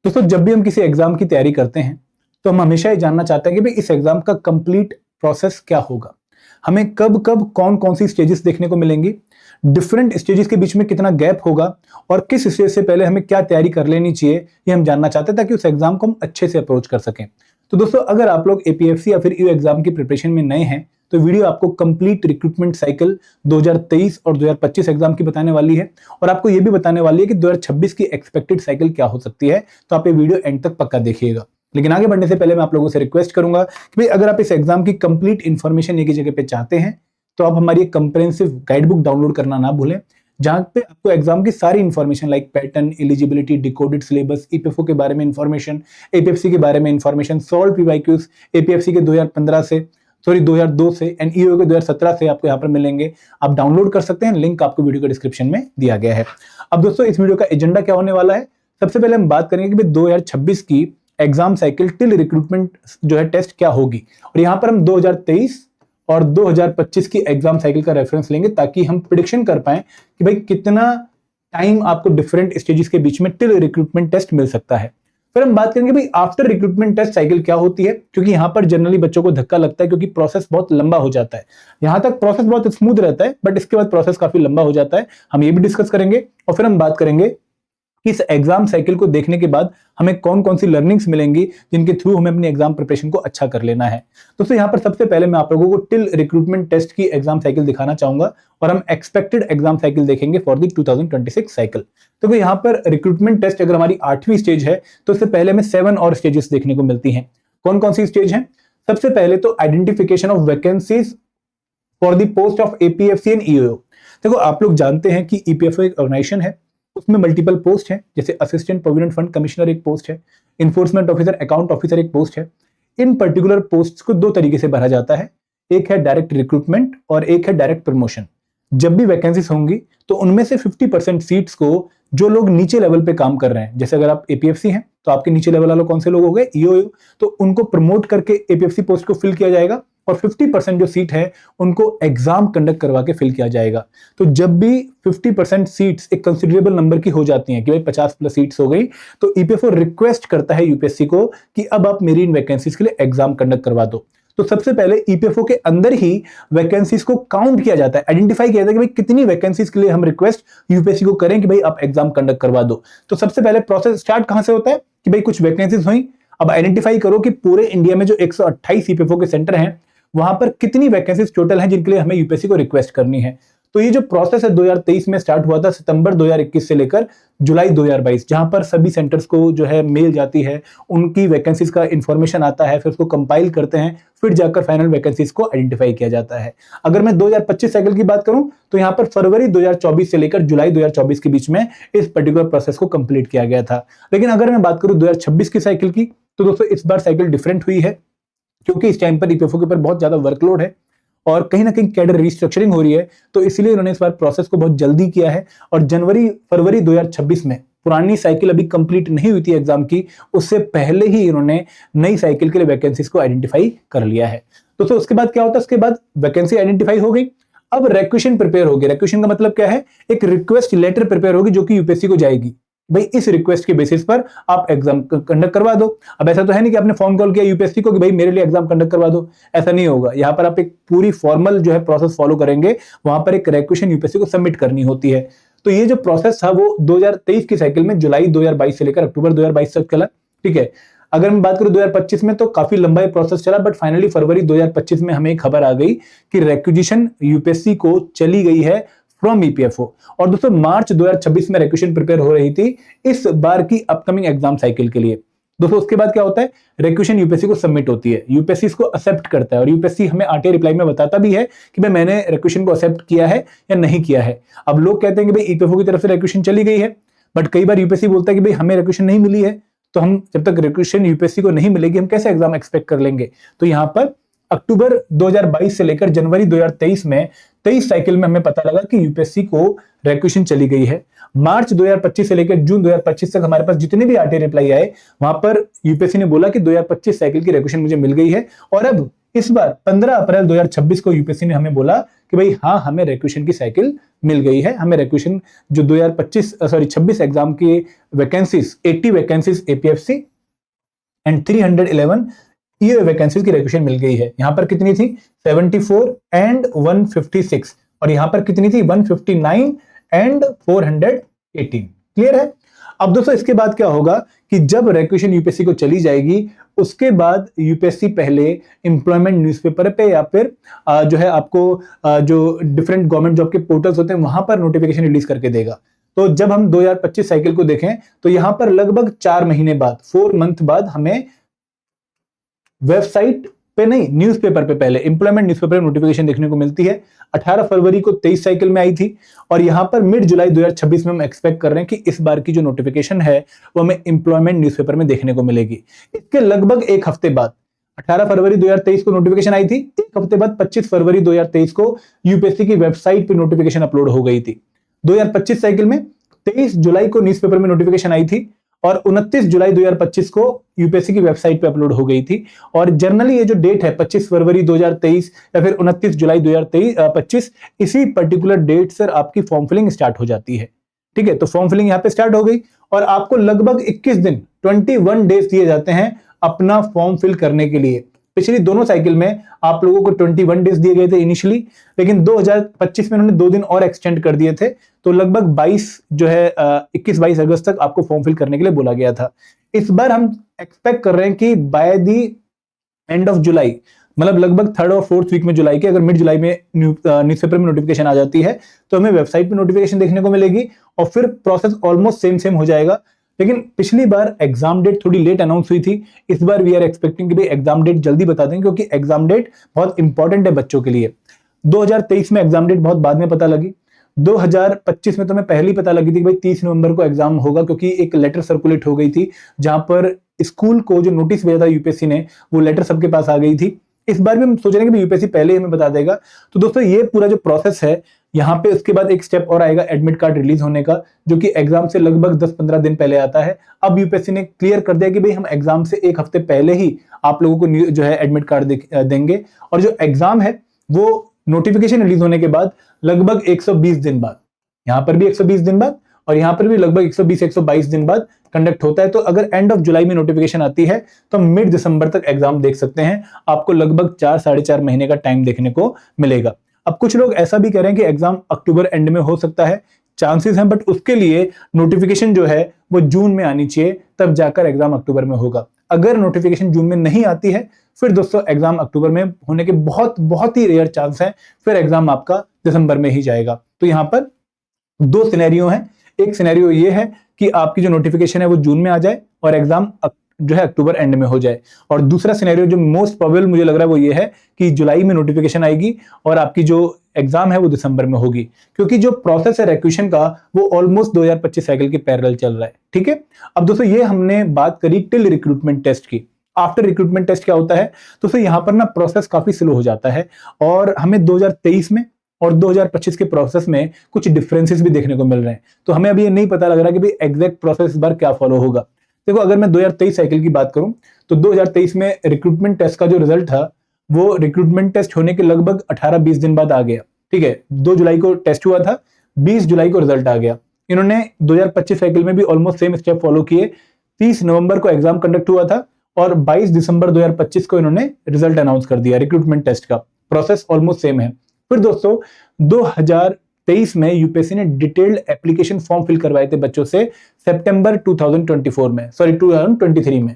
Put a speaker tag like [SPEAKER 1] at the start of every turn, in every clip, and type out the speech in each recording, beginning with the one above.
[SPEAKER 1] दोस्तों जब भी हम किसी एग्जाम की तैयारी करते हैं तो हम हमेशा ये जानना चाहते हैं कि भाई इस एग्जाम का कंप्लीट प्रोसेस क्या होगा, हमें कब कब कौन कौन सी स्टेजेस देखने को मिलेंगी, डिफरेंट स्टेजेस के बीच में कितना गैप होगा और किस स्टेज से पहले हमें क्या तैयारी कर लेनी चाहिए, ये हम जानना चाहते हैं ताकि उस एग्जाम को हम अच्छे से अप्रोच कर सकें। तो दोस्तों अगर आप लोग एपीएफसी या फिर यू एग्जाम की प्रिपरेशन में नए हैं तो वीडियो आपको कंप्लीट रिक्रूटमेंट साइकिल 2023 और 2025 एग्जाम की बताने वाली है और आपको यह भी बताने वाली है कि 2026 की एक्सपेक्टेड साइकिल क्या हो सकती है। तो आप ये वीडियो एंड तक पक्का देखिएगा। लेकिन आगे बढ़ने से पहले मैं आप लोगों से रिक्वेस्ट करूंगा कि भाई अगर आप इस एग्जाम की कंप्लीट इंफॉर्मेशन एक ही जगह पे चाहते हैं तो आप हमारी एक कंप्रेहेंसिव गाइड बुक डाउनलोड करना ना भूलें, जहां पे आपको एग्जाम की सारी information like pattern, eligibility, decoded syllabus, EPFO के बारे में इंफॉर्मेशन, एपीएफसी के बारे में इंफॉर्मेशन, सॉल्व पीवाईक्यूज एपीएफसी के 2002 से एंड ईओ के 2017 से आपको यहाँ पर मिलेंगे। आप डाउनलोड कर सकते हैं, लिंक आपको वीडियो के डिस्क्रिप्शन में दिया गया है। अब दोस्तों इस वीडियो का एजेंडा क्या होने वाला है, सबसे पहले हम बात करेंगे कि 2026 की एग्जाम साइकिल टिल रिक्रूटमेंट जो है टेस्ट क्या होगी, और यहाँ पर हम 2023 और 2025 की एग्जाम साइकिल का रेफरेंस लेंगे ताकि हम प्रिडिक्शन कर पाए कि भाई कितना टाइम आपको डिफरेंट स्टेजेस के बीच में टिल रिक्रूटमेंट टेस्ट मिल सकता है। फिर हम बात करेंगे भाई आफ्टर रिक्रूटमेंट टेस्ट साइकिल क्या होती है, क्योंकि यहां पर जनरली बच्चों को धक्का लगता है क्योंकि प्रोसेस बहुत लंबा हो जाता है। यहां तक प्रोसेस बहुत स्मूथ रहता है बट इसके बाद प्रोसेस काफी लंबा हो जाता है, हम ये भी डिस्कस करेंगे। और फिर हम बात करेंगे कि इस एग्जाम साइकिल को देखने के बाद हमें कौन कौन सी लर्निंग्स मिलेंगी जिनके थ्रू हमें अपनी एग्जाम प्रिपरेशन को अच्छा कर लेना है। दोस्तों यहाँ पर सबसे पहले मैं आप लोगों को टिल रिक्रूटमेंट टेस्ट की एग्जाम साइकिल दिखाना चाहूंगा और हम एक्सपेक्टेड एग्जाम साइकिल देखेंगे फॉर द 2026 साइकिल। तो यहाँ पर रिक्रूटमेंट टेस्ट अगर हमारी 8वीं स्टेज है तो इससे पहले में 7 और स्टेजेस देखने को मिलती हैं। कौन कौन सी स्टेज है? सबसे पहले तो identification of vacancies for the post of APFC and EO. देखो आप लोग जानते हैं कि ईपीएफओ एक ऑर्गेनाइजेशन है, उसमें मल्टीपल पोस्ट है, जैसे असिस्टेंट प्रोविडेंट फंड कमिश्नर एक पोस्ट है, इन्फोर्समेंट ऑफिसर, अकाउंट ऑफिसर एक पोस्ट है। इन पर्टिकुलर पोस्ट को 2 तरीके से भरा जाता है, एक है डायरेक्ट रिक्रूटमेंट और एक है डायरेक्ट प्रमोशन। जब भी वैकेंसीज होंगी तो उनमें से 50% सीट्स को जो लोग नीचे लेवल पे काम कर रहे हैं, जैसे अगर आप एपीएफसी हैं तो आपके नीचे लेवल वाले कौन से लोग हो गए, ईओ, तो उनको प्रमोट करके एपीएफसी पोस्ट को फिल किया जाएगा और 50% जो सीट है उनको एग्जाम कंडक्ट करवा के फिल किया जाएगा। तो जब भी 50% सीट्स एक कंसिडरेबल नंबर की हो जाती हैं कि भाई 50+ सीट्स हो गई, तो ईपीएफओ रिक्वेस्ट करता है यूपीएससी को कि अब आप मेरी इन वैकेंसीज के लिए एग्जाम कंडक्ट करवा दो। तो सबसे पहले ईपीएफओ के अंदर ही वैकेंसीज को काउंट किया जाता है, आइडेंटिफाई किया जाता है कि भाई कितनी वैकेंसीज के लिए हम रिक्वेस्ट यूपीएससी को करें कि भाई आप एग्जाम कंडक्ट करवा दो। तो सबसे पहले प्रोसेस स्टार्ट कहां से होता है कि भाई कुछ वैकेंसीज हुई, अब आइडेंटिफाई करो कि पूरे इंडिया में जो 128 ईपीएफओ के सेंटर हैं वहां पर कितनी वैकेंसीज टोटल हैं जिनके लिए हमें यूपीएससी को रिक्वेस्ट करनी है। तो ये जो प्रोसेस है 2023 में स्टार्ट हुआ था, सितंबर 2021 से लेकर जुलाई 2022, जहां पर सभी सेंटर्स को जो है मेल जाती है, उनकी वैकेंसीज का इंफॉर्मेशन आता है, फिर उसको कंपाइल करते हैं, फिर जाकर फाइनल वैकेंसीज को आइडेंटिफाई किया जाता है। अगर मैं 2025 साइकिल की बात करूं तो यहां पर फरवरी 2024 से लेकर जुलाई 2024 के बीच में इस पर्टिकुलर प्रोसेस को कंप्लीट किया गया था। लेकिन अगर मैं बात करूं 2026 की साइकिल की तो दोस्तों इस बार साइकिल डिफरेंट हुई है, क्योंकि इस टाइम पर ईपीएफओ के ऊपर बहुत ज्यादा वर्कलोड है और कहीं ना कहीं कैडर रिस्ट्रक्चरिंग हो रही है, तो इसलिए उन्होंने इस बार प्रोसेस को बहुत जल्दी किया है और फरवरी 2026 में पुरानी साइकिल अभी कंप्लीट नहीं हुई थी एग्जाम की, उससे पहले ही इन्होंने नई साइकिल के लिए वैकेंसीज को आइडेंटिफाई कर लिया है। तो उसके बाद क्या होता है, उसके बाद वैकेंसी आइडेंटिफाई हो गई, अब रिक्वेशन प्रिपेयर होगी। रिक्वेशन का मतलब क्या है, एक रिक्वेस्ट लेटर प्रिपेयर होगी जो कि यूपीएससी को जाएगी, भाई इस रिक्वेस्ट के बेसिस पर आप एग्जाम कंडक्ट करवा दो। अब ऐसा तो है नहीं कि आपने फोन कॉल किया यूपीएससी को कि भाई मेरे लिए एग्जाम कंडक्ट करवा दो, ऐसा नहीं होगा। यहाँ पर आप एक पूरी फॉर्मल जो है प्रोसेस फॉलो करेंगे, वहां पर एक रिक्वेशन यूपीएससी को सबमिट करनी होती है। तो ये जो प्रोसेस था वो 2023 की साइकिल में जुलाई 2022 से लेकर अक्टूबर 2022 तक चला, ठीक है। अगर मैं बात करूं 2025 में तो काफी लंबा प्रोसेस चला, बट फाइनली फरवरी 2025 में हमें खबर आ गई कि रिक्वेजिशन यूपीएससी को चली गई है फ्रॉम ईपीएफओ। और दोस्तों मार्च 2026 में रिक्वेशन प्रिपेयर हो रही थी इस बार की अपकमिंग एग्जाम साइकिल के लिए। दोस्तों उसके बाद क्या होता है, रिक्वेशन यूपीएससी को सबमिट होती है, यूपीएससी इसको एक्सेप्ट करता है और यूपीएससी हमें आरटीआई रिप्लाई में बताता भी है कि भाई मैंने रिक्वेशन को एक्सेप्ट किया है या नहीं किया है। अब लोग कहते हैं कि भाई ईपीएफओ की तरफ से रिक्वेशन चली गई है, बट कई बार यूपीएससी बोलता है कि भाई हमें रिक्वेशन नहीं मिली है, तो हम जब तक रिक्वेशन यूपीएससी को नहीं मिलेगी हम कैसे एग्जाम एक्सपेक्ट कर लेंगे। तो यहाँ पर अक्टूबर 2022 से लेकर जनवरी 2023 में 23 साइकिल में हमें पता लगा कि यूपीएससी को रिक्वेशन चली गई है। मार्च 2025 से लेकर जून 2025 तक हमारे पास जितने भी आरटीआई रिप्लाई आए, वहां पर यूपीएससी ने बोला कि 2025 साइकिल की रिक्वेशन मुझे मिल गई है। और अब इस बार 15 अप्रैल 2026 को यूपीएससी ने हमें बोला कि भाई हाँ हमें रिक्वेशन की साइकिल मिल गई है हमें रिक्वेशन जो 26 एग्जाम की वैकेंसीज 80 वैकेंसीज एपीएफसी एंड 311 ये वैकेंसीज की रिक्वेशन मिल गई है। यहां पर कितनी थी 74 एंड 156 और यहां पर कितनी थी 159 एंड 418। क्लियर है। अब दोस्तों इसके बाद क्या होगा कि जब रिक्वेशन यूपीएससी को चली जाएगी उसके बाद यूपीएससी पहले एम्प्लॉयमेंट न्यूज़पेपर पे या फिर जो है आपको जो डिफरेंट गवर्नमेंट जॉब के पोर्टल्स होते हैं वहां पर नोटिफिकेशन रिलीज करके देगा। तो जब हम 2025 साइकिल को देखें तो यहां पर लगभग 4 महीने बाद 4 मंथ बाद हमें वेबसाइट पे नहीं न्यूज़पेपर पे पहले एम्प्लॉयमेंट न्यूज़पेपर में नोटिफिकेशन देखने को मिलती है। 18 फरवरी को 23 साइकिल में आई थी और यहां पर मिड जुलाई 2026 में हम एक्सपेक्ट कर रहे हैं कि इस बार की जो नोटिफिकेशन है वो हमें एम्प्लॉयमेंट न्यूज़पेपर में देखने को मिलेगी। इसके लगभग एक हफ्ते बाद 18 फरवरी 2023 को नोटिफिकेशन आई थी, एक हफ्ते बाद 25 फरवरी 2023 को यूपीएससी की वेबसाइट पे नोटिफिकेशन अपलोड हो गई थी। 2025 साइकिल में 23 जुलाई को न्यूज़पेपर में नोटिफिकेशन आई थी और 29 जुलाई 2025 को यूपीएससी की वेबसाइट पे अपलोड हो गई थी। और जनरली ये जो डेट है 25 फरवरी 2023 या फिर 29 जुलाई 2025 इसी पर्टिकुलर डेट से आपकी फॉर्म फिलिंग स्टार्ट हो जाती है। ठीक है, तो फॉर्म फिलिंग यहाँ पे स्टार्ट हो गई और आपको लगभग 21 दिन 21 डेज दिए जाते हैं अपना फॉर्म फिल करने के लिए। पिछली दोनों साइकिल में आप लोगों को 21 डेज दिए गए थे इनिशियली, लेकिन 2025 में उन्होंने 2 दिन और एक्सटेंड कर दिए थे, तो लगभग 21-22 अगस्त तक आपको फॉर्म फिल करने के लिए बोला गया था। इस बार हम एक्सपेक्ट कर रहे हैं कि by the end of July, मतलब लगभग 3rd और 4th वीक में जुलाई के, अगर मिड जुलाई में न्यूज़पेपर में नोटिफिकेशन आ जाती है तो हमें वेबसाइट पे नोटिफिकेशन देखने को मिलेगी और फिर प्रोसेस ऑलमोस्ट सेम हो जाएगा। लेकिन पिछली बार एग्जाम डेट थोड़ी लेट अनाउंस हुई थी, इस बार वी आर एक्सपेक्टिंग कि भाई एग्जाम डेट जल्दी बता देंगे क्योंकि एग्जाम डेट बहुत इंपॉर्टेंट है बच्चों के लिए। 2023 में एग्जाम डेट बहुत बाद में पता लगी, 2025 में तो हमें पहले ही पता लगी थी कि भाई 30 नवंबर को एग्जाम होगा क्योंकि एक लेटर सर्कुलेट हो गई थी जहां पर स्कूल को जो नोटिस भेजा था यूपीएससी ने वो लेटर सबके पास आ गई थी। इस बार भी हम सोच रहे हैं कि यूपीएससी पहले ही हमें बता देगा। तो दोस्तों ये पूरा जो प्रोसेस है यहाँ पे उसके बाद एक स्टेप और आएगा एडमिट कार्ड रिलीज होने का, जो कि एग्जाम से लगभग 10-15 दिन पहले आता है। अब यूपीएससी ने क्लियर कर दिया कि भाई हम एग्जाम से एक हफ्ते पहले ही आप लोगों को जो है एडमिट कार्ड देंगे और जो एग्जाम है वो नोटिफिकेशन रिलीज होने के बाद लगभग 120 दिन बाद, यहाँ पर भी 120 दिन बाद और यहाँ पर भी लगभग 120-122 दिन बाद कंडक्ट होता है। तो अगर एंड ऑफ जुलाई में नोटिफिकेशन आती है तो मिड दिसंबर तक एग्जाम देख सकते हैं, आपको लगभग 4-4.5 महीने का टाइम देखने को मिलेगा। अब कुछ लोग ऐसा भी कह रहे हैं कि एग्जाम अक्टूबर एंड में हो सकता है, चांसेस हैं, बट उसके लिए नोटिफिकेशन जो है वो जून में आनी चाहिए, तब जाकर एग्जाम अक्टूबर में होगा। अगर नोटिफिकेशन जून में नहीं आती है फिर दोस्तों एग्जाम अक्टूबर में होने के बहुत ही रेयर चांस है, फिर एग्जाम आपका दिसंबर में ही जाएगा। तो यहाँ पर 2 सिनेरियो हैं, एक सिनेरियो ये है कि आपकी जो नोटिफिकेशन है वो जून में आ जाए और एग्जाम जो है अक्टूबर एंड में हो जाए, और दूसरा सिनेरियो जो मोस्ट प्रोबेबल मुझे लग रहा है वो ये है कि जुलाई में नोटिफिकेशन आएगी और आपकी जो एग्जाम है वो दिसंबर में होगी, क्योंकि जो प्रोसेस है रिक्वेशन का वो ऑलमोस्ट 2025 साइकिल के पैरेलल चल रहा है। ठीक है, अब दोस्तों ये हमने बात करी टिल रिक्रूटमेंट टेस्ट की। आफ्टर रिक्रूटमेंट टेस्ट क्या होता है दोस्तों, यहाँ पर ना प्रोसेस काफी स्लो हो जाता है और हमें 2023 में और 2025 के प्रोसेस में कुछ डिफरेंसेस भी देखने को मिल रहे हैं। तो हमें अभी ये नहीं पता लग रहा कि भाई एग्जैक्ट प्रोसेस इस बार क्या फॉलो होगा। देखो, अगर मैं 2023 साइकिल की बात करूं तो 2023 में रिक्रूटमेंट टेस्ट का जो रिजल्ट था वो रिक्रूटमेंट टेस्ट होने के लगभग 18-20 दिन बाद आ गया। ठीक है, 2 जुलाई को टेस्ट हुआ था, 20 जुलाई को रिजल्ट आ गया। इन्होंने 2025 साइकिल में भी ऑलमोस्ट सेम स्टेप फॉलो किए। 30 नवंबर को एग्जाम कंडक्ट हुआ था और 22 दिसंबर 2025 को इन्होंने रिजल्ट अनाउंस कर दिया रिक्रूटमेंट टेस्ट का। प्रोसेस ऑलमोस्ट सेम है। फिर दोस्तों 2023 में यूपीएससी ने डिटेल्ड एप्लीकेशन फॉर्म फिल करवाए थे बच्चों से सितंबर 2023 में।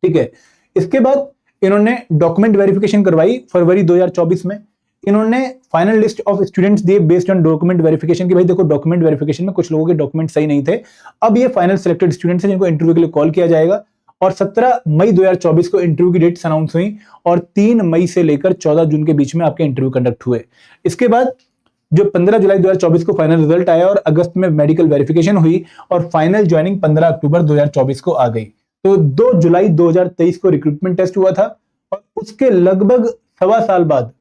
[SPEAKER 1] ठीक है, इसके बाद इन्होंने डॉक्यूमेंट वेरिफिकेशन करवाई फरवरी 2024 में। इन्होंने फाइनल लिस्ट ऑफ स्टूडेंट्स दिए बेस्ड ऑन डॉक्यूमेंट वेरिफिकेशन की। भाई देखो, डॉक्यूमेंट वेरिफिकेशन में कुछ लोगों के डॉक्यूमेंट सही नहीं थे, अब ये फाइनल सिलेक्टेड स्टूडेंट्स हैं जिनको इंटरव्यू के लिए कॉल किया जाएगा। और 17 मई 2024 को इंटरव्यू की डेट्स अनाउंस हुई और 3 मई से लेकर 14 जून के बीच में आपके इंटरव्यू कंडक्ट हुए। इसके बाद जो 15 जुलाई 2024 को फाइनल रिजल्ट आया और अगस्त में मेडिकल वेरिफिकेशन हुई और फाइनल ज्वाइनिंग 15 अक्टूबर 2024 को आ गई। तो 2 जुलाई 2023 को रिक्रूटमेंट टेस्ट हुआ था और उसके लगभग 1.25 साल बाद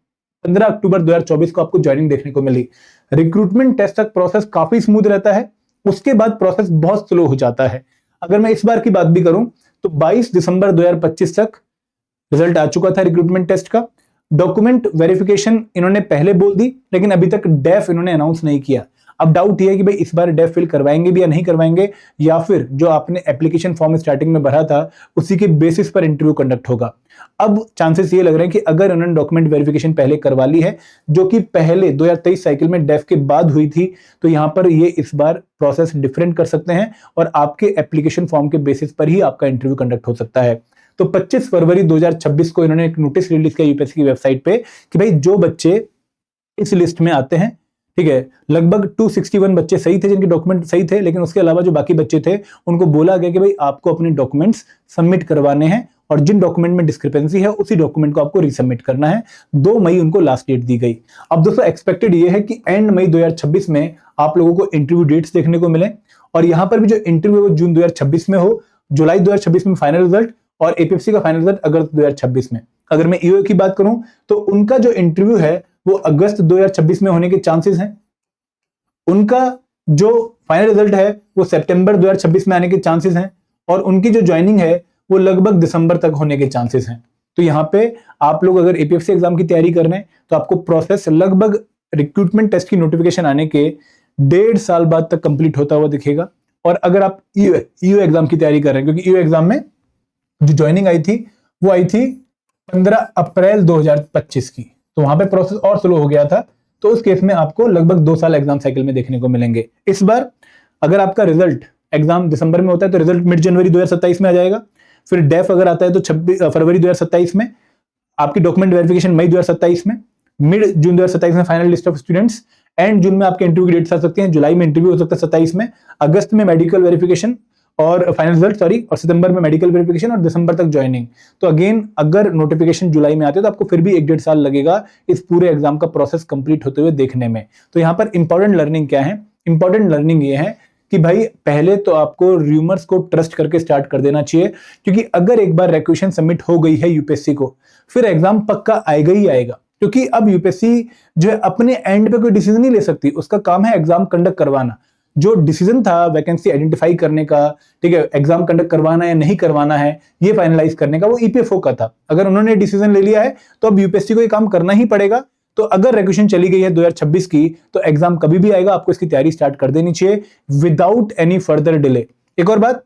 [SPEAKER 1] 15 अक्टूबर 2024 को आपको ज्वाइनिंग देखने को मिली। रिक्रूटमेंट टेस्ट तक प्रोसेस काफी स्मूथ रहता है, उसके बाद प्रोसेस बहुत स्लो हो जाता है। अगर मैं इस बार की बात भी करूं तो 22 दिसंबर 2025 तक रिजल्ट आ चुका था रिक्रूटमेंट टेस्ट का। डॉक्यूमेंट वेरिफिकेशन इन्होंने पहले बोल दी, लेकिन अभी तक डेफ इन्होंने अनाउंस नहीं किया अब डाउट ये है कि भाई इस बार डेफ फिल करवाएंगे भी या नहीं करवाएंगे, या फिर जो आपने एप्लीकेशन फॉर्म स्टार्टिंग में भरा था उसी के बेसिस पर इंटरव्यू कंडक्ट होगा। अब चांसेस ये लग रहे हैं कि अगर उन्होंने डॉक्यूमेंट वेरिफिकेशन पहले करवा ली है, जो कि पहले 2023 साइकिल में डेफ के बाद हुई थी, तो यहां पर ये इस बार प्रोसेस डिफरेंट कर सकते हैं और आपके एप्लीकेशन फॉर्म के बेसिस पर ही आपका इंटरव्यू कंडक्ट हो सकता है। तो 25 फरवरी 2026 को इन्होंने एक नोटिस रिलीज किया यूपीएससी की वेबसाइट पे कि भाई जो बच्चे इस लिस्ट में आते हैं, ठीक है, लगभग 261 बच्चे सही थे जिनके डॉक्यूमेंट सही थे, लेकिन उसके अलावा जो बाकी बच्चे थे उनको बोला गया कि भाई आपको अपने डॉक्यूमेंट्स सबमिट करवाने हैं और जिन डॉक्यूमेंट में डिस्क्रिपेंसी है उसी डॉक्यूमेंट को आपको रीसबमिट करना है। 2 मई उनको लास्ट डेट दी गई। अब दोस्तों एक्सपेक्टेड ये है कि एंड मई 2026 में आप लोगों को इंटरव्यू डेट्स देखने को मिले, और यहां पर भी जो इंटरव्यू है जून 2026 में हो, जुलाई 2026 में फाइनल रिजल्ट, और एपीएफसी का फाइनल रिजल्ट अगस्त 2026 में। अगर मैं ईओ की बात करूं तो उनका जो इंटरव्यू है वो अगस्त 2026 में होने के चांसेस हैं, उनका जो फाइनल रिजल्ट है वो सितंबर 2026 में आने के चांसेस हैं, और उनकी जो ज्वाइनिंग है वो लगभग दिसंबर तक होने के चांसेस हैं। तो यहाँ पे आप लोग अगर एपीएफसी एग्जाम की तैयारी कर रहे हैं तो आपको प्रोसेस लगभग रिक्रूटमेंट टेस्ट की नोटिफिकेशन आने के 1.5 साल बाद तक कंप्लीट होता हुआ दिखेगा। और अगर आप ईओ एग्जाम की तैयारी कर रहे हैं, क्योंकि ईओ एग्जाम में जो ज्वाइनिंग आई थी वो आई थी 15 अप्रैल 2025 की, तो वहां पे प्रोसेस और स्लो हो गया था, तो उस केस में आपको लगभग 2 साल एग्जाम साइकिल में देखने को मिलेंगे। इस बार अगर आपका रिजल्ट एग्जाम दिसंबर में होता है तो रिजल्ट मिड जनवरी 2027 में आ जाएगा, फिर डेफ अगर आता है तो 26 फरवरी 2027 में, आपकी डॉक्यूमेंट वेरिफिकेशन मई 2027 में, मिड जून 2027 में final list of students, and June में आपके इंटरव्यू की डेट्स आ सकती हैं, जुलाई में इंटरव्यू हो सकता है 27 में, अगस्त में मेडिकल वेरिफिकेशन और फाइनल रिजल्ट सॉरी, और सितंबर में मेडिकल वेरिफिकेशन और दिसंबर तक ज्वाइनिंग। तो अगेन अगर नोटिफिकेशन जुलाई में आते हैं तो आपको फिर भी 1.5 साल लगेगा इस पूरे एग्जाम का प्रोसेस कंप्लीट होते हुए देखने में। तो यहाँ पर इंपॉर्टेंट लर्निंग क्या है? इंपॉर्टेंट लर्निंग ये है कि भाई पहले तो आपको रूमर्स को ट्रस्ट करके स्टार्ट कर देना चाहिए, क्योंकि अगर एक बार रिक्वेशन सबमिट हो गई है यूपीएससी को, फिर एग्जाम पक्का आएगा ही आएगा, क्योंकि अब यूपीएससी जो है अपने एंड पे कोई डिसीजन नहीं ले सकती, उसका काम है एग्जाम कंडक्ट करवाना। जो डिसीजन था वैकेंसी आइडेंटिफाई करने का, ठीक है, एग्जाम कंडक्ट करवाना या नहीं करवाना है ये फाइनलाइज करने का, वो ईपीएफओ का था। अगर उन्होंने डिसीजन ले लिया है तो अब यूपीएससी को ये काम करना ही पड़ेगा। तो अगर रिक्वेशन चली गई है 2026 की तो एग्जाम कभी भी आएगा, आपको इसकी तैयारी स्टार्ट कर देनी चाहिए विदाउट एनी फर्दर डिले। एक और बात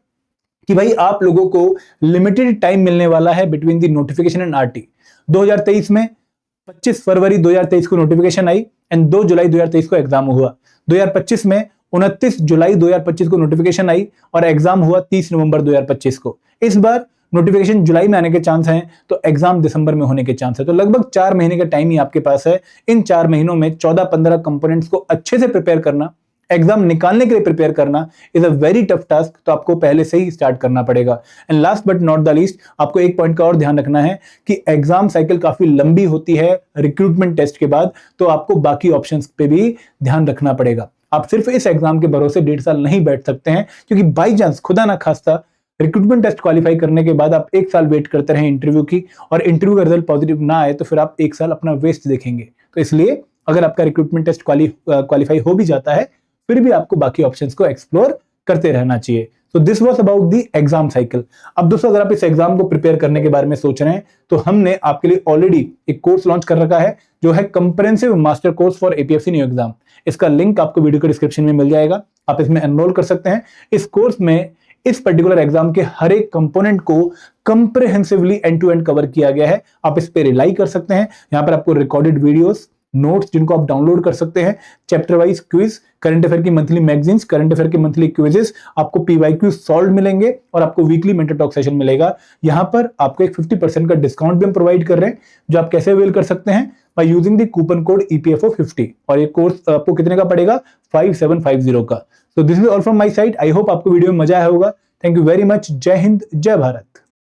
[SPEAKER 1] कि भाई आप लोगों को लिमिटेड टाइम मिलने वाला है between the notification and RT. 2023 में 25 फरवरी 2023 को नोटिफिकेशन आई एंड 2 जुलाई 2023 को एग्जाम हुआ। 2025 में 29 जुलाई 2025 को नोटिफिकेशन आई और एग्जाम हुआ 30 नवंबर 2025 को। इस बार नोटिफिकेशन जुलाई में आने के चांस हैं तो एग्जाम दिसंबर में होने के चांस है। तो लगभग 4 महीने का टाइम ही आपके पास है। इन 4 महीनों में 14-15 कंपोनेंट्स को अच्छे से प्रिपेयर करना, एग्जाम निकालने के लिए प्रिपेयर करना is a very tough task, तो आपको पहले से ही स्टार्ट करना पड़ेगा। And last but not the least, आपको एक पॉइंट का और ध्यान रखना है कि एग्जाम साइकिल काफी लंबी होती है रिक्रूटमेंट टेस्ट के बाद, तो आपको बाकी ऑप्शंस पे भी ध्यान रखना पड़ेगा। आप सिर्फ इस एग्जाम के भरोसे 1.5 साल नहीं बैठ सकते हैं, क्योंकि बाई चांस खुदा ना खास्ता रिक्रूटमेंट टेस्ट क्वालिफाई करने के बाद आप 1 साल वेट करते रहे इंटरव्यू की और इंटरव्यू का रिजल्ट पॉजिटिव ना आए तो फिर आप 1 साल अपना वेस्ट देखेंगे। तो इसलिए अगर आपका रिक्रूटमेंट टेस्ट क्वालिफाई हो भी जाता है फिर भी आपको बाकी ऑप्शंस को एक्सप्लोर करते रहना चाहिए। तो this was about the exam cycle. अब दोस्तों अगर आप इस एग्जाम को प्रिपेयर करने के बारे में सोच रहे हैं तो हमने आपके लिए ऑलरेडी एक कोर्स लॉन्च कर रखा है जो है comprehensive master course for APFC new exam. इसका लिंक आपको वीडियो के डिस्क्रिप्शन में मिल जाएगा, आप इसमें एनरोल कर सकते हैं। इस कोर्स में इस पर्टिकुलर एग्जाम के हर एक कंपोनेंट को कंप्रेहेंसिवली एंड टू एंड कवर किया गया है। आप इस पे रिलाई कर सकते हैं। यहां पर आपको रिकॉर्डेड वीडियोस, नोट्स जिनको आप डाउनलोड कर सकते हैं, chapter wise quiz, current affair की मंथली मैगजीन्स, करंट अफेयर के मंथली क्विजेस, आपको पीवाईक्यू सॉल्व मिलेंगे और आपको वीकली मेंटर टॉक सेशन मिलेगा। यहां पर आपको एक 50% का डिस्काउंट भी हम प्रोवाइड कर रहे हैं, जो आप कैसे अवेल कर सकते हैं by using the coupon code EPFO50। और ये कोर्स आपको कितने का पड़ेगा? 5750 का। So this is all from my side. I hope आपको वीडियो में मजा आया होगा। Thank you very much. जय हिंद, जय भारत।